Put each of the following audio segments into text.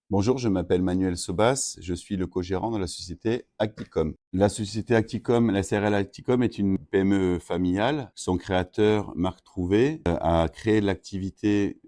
Bonjour, je m'appelle Manuel Sobas, je suis le co-gérant de la société Acticom. La société Acticom, la CRL Acticom est une PME familiale. Son créateur, Marc Trouvé, a créé l'activité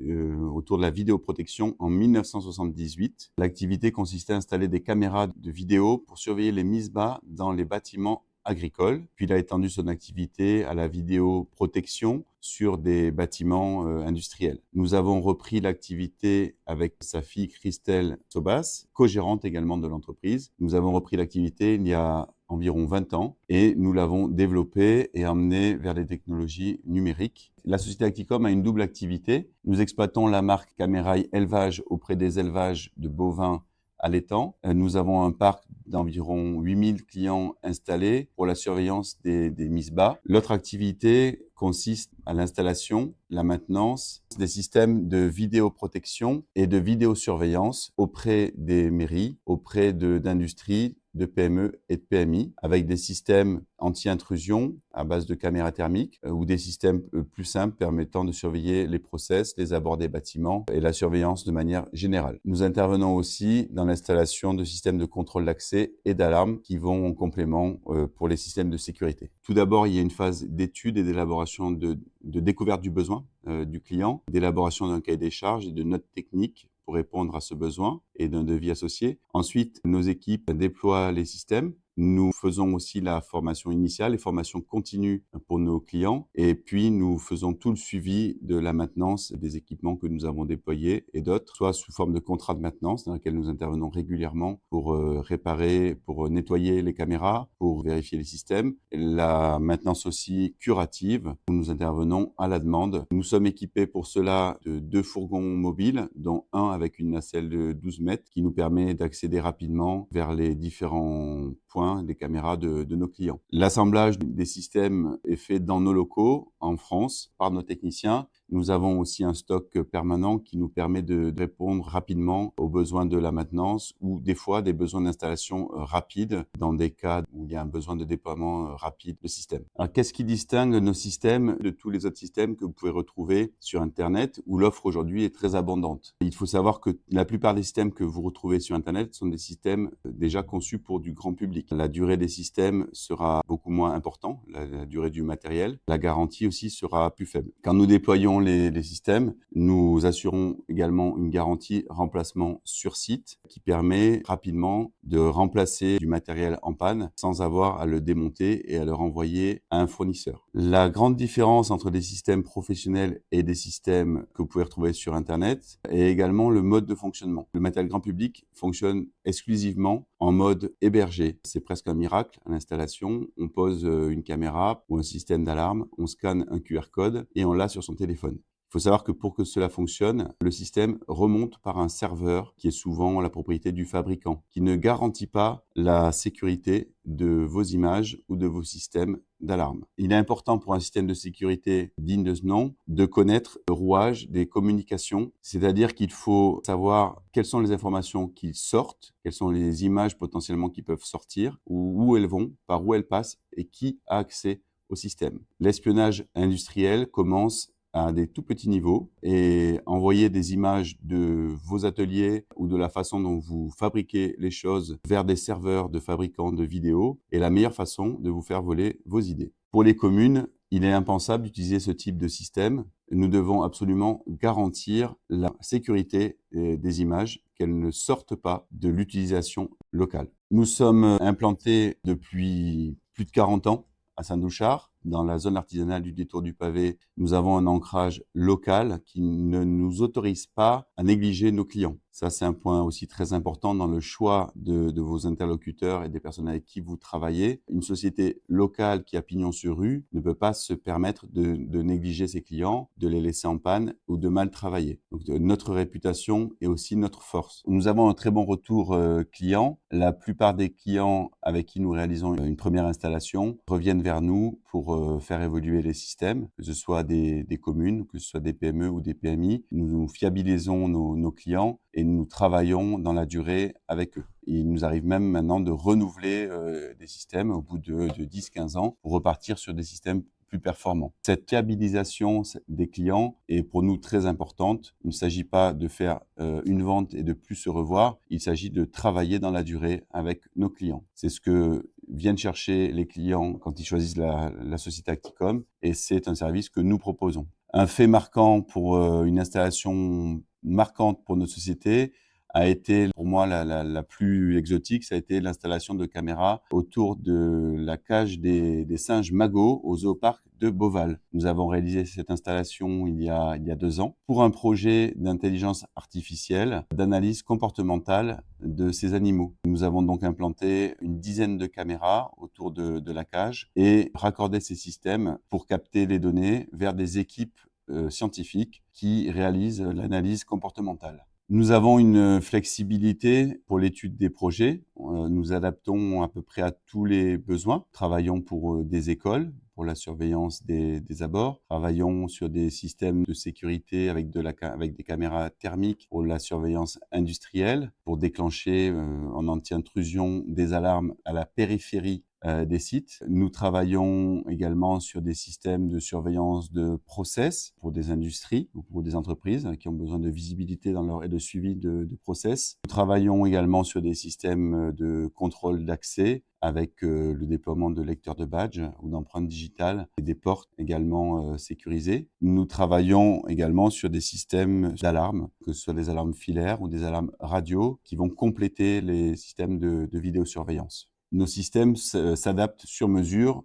autour de la vidéoprotection en 1978. L'activité consistait à installer des caméras de vidéo pour surveiller les mises bas dans les bâtiments agricoles. Puis il a étendu son activité à la vidéoprotection sur des bâtiments industriels. Nous avons repris l'activité avec sa fille Christelle Sobas, co-gérante également de l'entreprise. Nous avons repris l'activité il y a environ 20 ans et nous l'avons développée et emmenée vers les technologies numériques. La société Acticom a une double activité. Nous exploitons la marque Camerail Élevage auprès des élevages de bovins à l'étang. Nous avons un parc d'environ 8000 clients installés pour la surveillance des mises bas. L'autre activité consiste à l'installation, la maintenance des systèmes de vidéoprotection et de vidéosurveillance auprès des mairies, auprès d'industries, de PME et de PMI, avec des systèmes anti-intrusion à base de caméras thermiques ou des systèmes plus simples permettant de surveiller les process, les abords des bâtiments et la surveillance de manière générale. Nous intervenons aussi dans l'installation de systèmes de contrôle d'accès et d'alarme qui vont en complément pour les systèmes de sécurité. Tout d'abord, il y a une phase d'étude et d'élaboration de découverte du besoin du client, d'élaboration d'un cahier des charges et de notes techniques pour répondre à ce besoin et d'un devis associé. Ensuite, nos équipes déploient les systèmes. Nous faisons aussi la formation initiale et formation continue pour nos clients. Et puis, nous faisons tout le suivi de la maintenance des équipements que nous avons déployés et d'autres, soit sous forme de contrat de maintenance dans lequel nous intervenons régulièrement pour réparer, pour nettoyer les caméras, pour vérifier les systèmes. La maintenance aussi curative, où nous intervenons à la demande. Nous sommes équipés pour cela de 2 fourgons mobiles, dont un avec une nacelle de 12 mètres qui nous permet d'accéder rapidement vers les différents points des caméras de nos clients. L'assemblage des systèmes est fait dans nos locaux en France par nos techniciens. Nous avons aussi un stock permanent qui nous permet de répondre rapidement aux besoins de la maintenance ou des fois des besoins d'installation rapide dans des cas où il y a un besoin de déploiement rapide de système. Alors, qu'est-ce qui distingue nos systèmes de tous les autres systèmes que vous pouvez retrouver sur Internet où l'offre aujourd'hui est très abondante? Il faut savoir que la plupart des systèmes que vous retrouvez sur Internet sont des systèmes déjà conçus pour du grand public. La durée des systèmes sera beaucoup moins importante, la durée du matériel. La garantie aussi sera plus faible. Quand nous déployons les systèmes, nous assurons également une garantie remplacement sur site qui permet rapidement de remplacer du matériel en panne sans avoir à le démonter et à le renvoyer à un fournisseur. La grande différence entre des systèmes professionnels et des systèmes que vous pouvez retrouver sur Internet est également le mode de fonctionnement. Le matériel grand public fonctionne exclusivement en mode hébergé. C'est presque un miracle à l'installation. On pose une caméra ou un système d'alarme, on scanne un QR code et on l'a sur son téléphone. Il faut savoir que pour que cela fonctionne, le système remonte par un serveur qui est souvent la propriété du fabricant, qui ne garantit pas la sécurité de vos images ou de vos systèmes d'alarme. Il est important pour un système de sécurité digne de ce nom de connaître le rouage des communications, c'est-à-dire qu'il faut savoir quelles sont les informations qui sortent, quelles sont les images potentiellement qui peuvent sortir, où elles vont, par où elles passent et qui a accès au système. L'espionnage industriel commence à des tout petits niveaux et envoyer des images de vos ateliers ou de la façon dont vous fabriquez les choses vers des serveurs de fabricants de vidéos est la meilleure façon de vous faire voler vos idées. Pour les communes, il est impensable d'utiliser ce type de système. Nous devons absolument garantir la sécurité des images, qu'elles ne sortent pas de l'utilisation locale. Nous sommes implantés depuis plus de 40 ans à Saint-Douchard. Dans la zone artisanale du détour du pavé, nous avons un ancrage local qui ne nous autorise pas à négliger nos clients. Ça, c'est un point aussi très important dans le choix de vos interlocuteurs et des personnes avec qui vous travaillez. Une société locale qui a pignon sur rue ne peut pas se permettre de négliger ses clients, de les laisser en panne ou de mal travailler. Donc, notre réputation est aussi notre force. Nous avons un très bon retour client. La plupart des clients avec qui nous réalisons une première installation reviennent vers nous pour faire évoluer les systèmes, que ce soit des communes, que ce soit des PME ou des PMI. Nous fiabilisons nos clients et nous travaillons dans la durée avec eux. Il nous arrive même maintenant de renouveler des systèmes au bout de 10-15 ans pour repartir sur des systèmes plus performant. Cette fiabilisation des clients est pour nous très importante. Il ne s'agit pas de faire une vente et de plus se revoir. Il s'agit de travailler dans la durée avec nos clients. C'est ce que viennent chercher les clients quand ils choisissent la société Acticom et c'est un service que nous proposons. Un fait marquant pour une installation marquante pour notre société a été pour moi la plus exotique, ça a été l'installation de caméras autour de la cage des singes Magot au zooparc de Beauval. Nous avons réalisé cette installation il y a 2 ans pour un projet d'intelligence artificielle, d'analyse comportementale de ces animaux. Nous avons donc implanté une dizaine de caméras autour de la cage et raccordé ces systèmes pour capter les données vers des équipes scientifiques qui réalisent l'analyse comportementale. Nous avons une flexibilité pour l'étude des projets. Nous adaptons à peu près à tous les besoins. Travaillons pour des écoles, pour la surveillance des abords. Travaillons sur des systèmes de sécurité avec des caméras thermiques pour la surveillance industrielle, pour déclencher en anti-intrusion des alarmes à la périphérie des sites. Nous travaillons également sur des systèmes de surveillance de process pour des industries ou pour des entreprises qui ont besoin de visibilité et de suivi de process. Nous travaillons également sur des systèmes de contrôle d'accès avec le déploiement de lecteurs de badge ou d'empreintes digitales et des portes également sécurisées. Nous travaillons également sur des systèmes d'alarme, que ce soit des alarmes filaires ou des alarmes radio, qui vont compléter les systèmes de vidéosurveillance. Nos systèmes s'adaptent sur mesure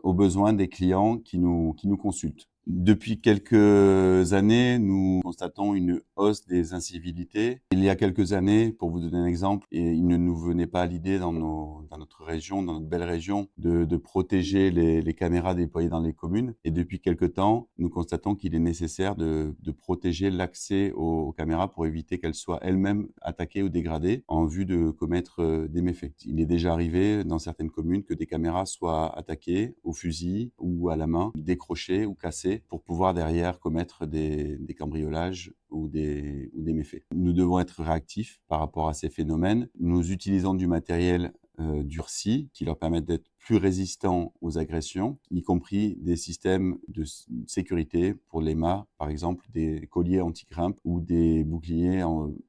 aux besoins des clients qui nous consultent. Depuis quelques années, nous constatons une hausse des incivilités. Il y a quelques années, pour vous donner un exemple, il ne nous venait pas à l'idée dans notre région, dans notre belle région, de protéger les caméras déployées dans les communes. Et depuis quelque temps, nous constatons qu'il est nécessaire de protéger l'accès aux caméras pour éviter qu'elles soient elles-mêmes attaquées ou dégradées en vue de commettre des méfaits. Il est déjà arrivé dans certaines communes que des caméras soient attaquées au fusil ou à la main, décrochées ou cassées, pour pouvoir derrière commettre des cambriolages ou des méfaits. Nous devons être réactifs par rapport à ces phénomènes. Nous utilisons du matériel durci qui leur permettent d'être plus résistants aux agressions, y compris des systèmes de sécurité pour les mâts, par exemple des colliers anti-grimpe ou des boucliers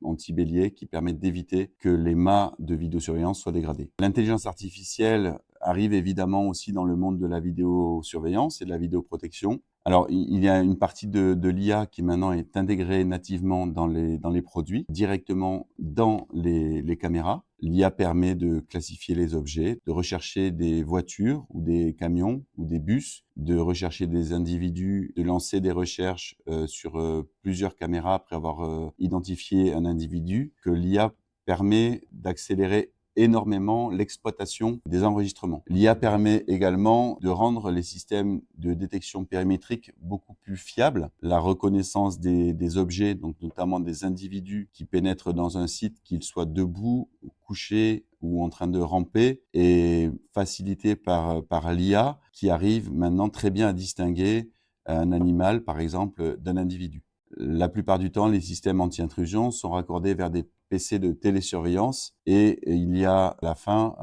anti-bélier qui permettent d'éviter que les mâts de vidéosurveillance soient dégradés. L'intelligence artificielle arrive évidemment aussi dans le monde de la vidéosurveillance et de la vidéoprotection. Alors, il y a une partie de l'IA qui maintenant est intégrée nativement dans les produits, directement dans les caméras. L'IA permet de classifier les objets, de rechercher des voitures ou des camions ou des bus, de rechercher des individus, de lancer des recherches sur plusieurs caméras après avoir identifié un individu, que l'IA permet d'accélérer énormément l'exploitation des enregistrements. L'IA permet également de rendre les systèmes de détection périmétrique beaucoup plus fiables. La reconnaissance des objets, donc notamment des individus qui pénètrent dans un site, qu'ils soient debout, couchés ou en train de ramper, est facilitée par l'IA qui arrive maintenant très bien à distinguer un animal, par exemple, d'un individu. La plupart du temps, les systèmes anti-intrusion sont raccordés vers des PC de télésurveillance et il y a à la fin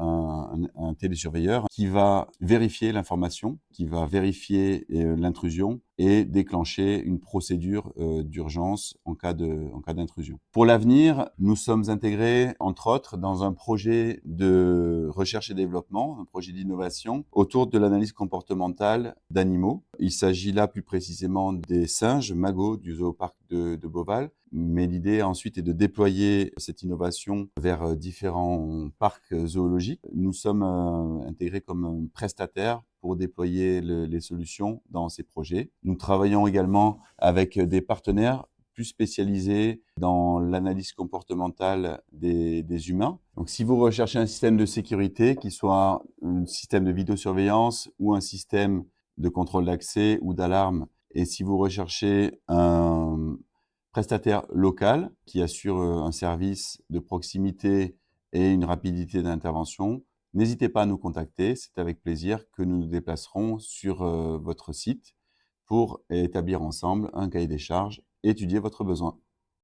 un télésurveilleur qui va vérifier l'information, qui va vérifier l'intrusion et déclencher une procédure d'urgence en cas d'intrusion. Pour l'avenir, nous sommes intégrés, entre autres, dans un projet de recherche et développement, un projet d'innovation autour de l'analyse comportementale d'animaux. Il s'agit là plus précisément des singes Magot du zooparc de Beauval. Mais l'idée ensuite est de déployer cette innovation vers différents parcs zoologiques. Nous sommes intégrés comme prestataires pour déployer les solutions dans ces projets. Nous travaillons également avec des partenaires plus spécialisés dans l'analyse comportementale des humains. Donc, si vous recherchez un système de sécurité, qui soit un système de vidéosurveillance ou un système de contrôle d'accès ou d'alarme, et si vous recherchez un prestataire local qui assure un service de proximité et une rapidité d'intervention, n'hésitez pas à nous contacter. C'est avec plaisir que nous nous déplacerons sur votre site pour établir ensemble un cahier des charges et étudier votre besoin.